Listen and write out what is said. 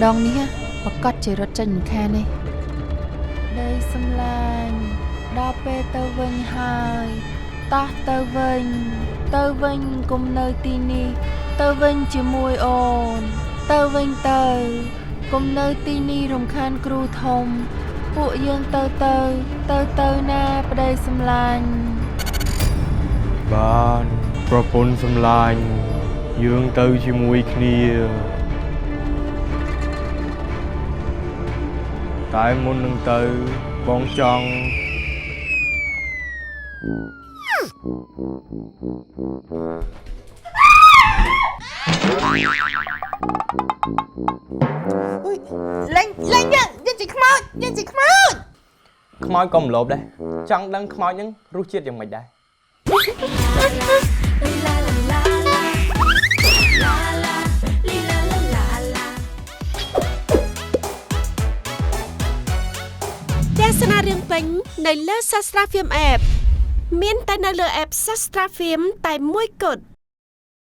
ดองนี้ประกอบใจรถจันแค่นี้ได้สำลานดาวเปเตอร์วินไฮตาเตอร์วินกุมเนยตีนีเตอร์วินจิมวยโอนเตอร์วินเตอร์กุมเนยตีนีรำคาญครูทมពួកយើងទៅណាប្តីសម្លាញ់បានប្រពន្ធសម្លាញ់យើងទៅជាមួយគ្នាតែមុននឹងទៅបងចង់លេងយើងជាខ្មោចខ្មោចក៏មិនលោភដែរចង់ដឹងខ្មោចហ្នឹងរសជាតិយ៉ាងម៉េចដែរទស្សនារឿងពេញនៅលើ Sastra Film App មានតែនៅលើ App Sastra Film តែមួយគត់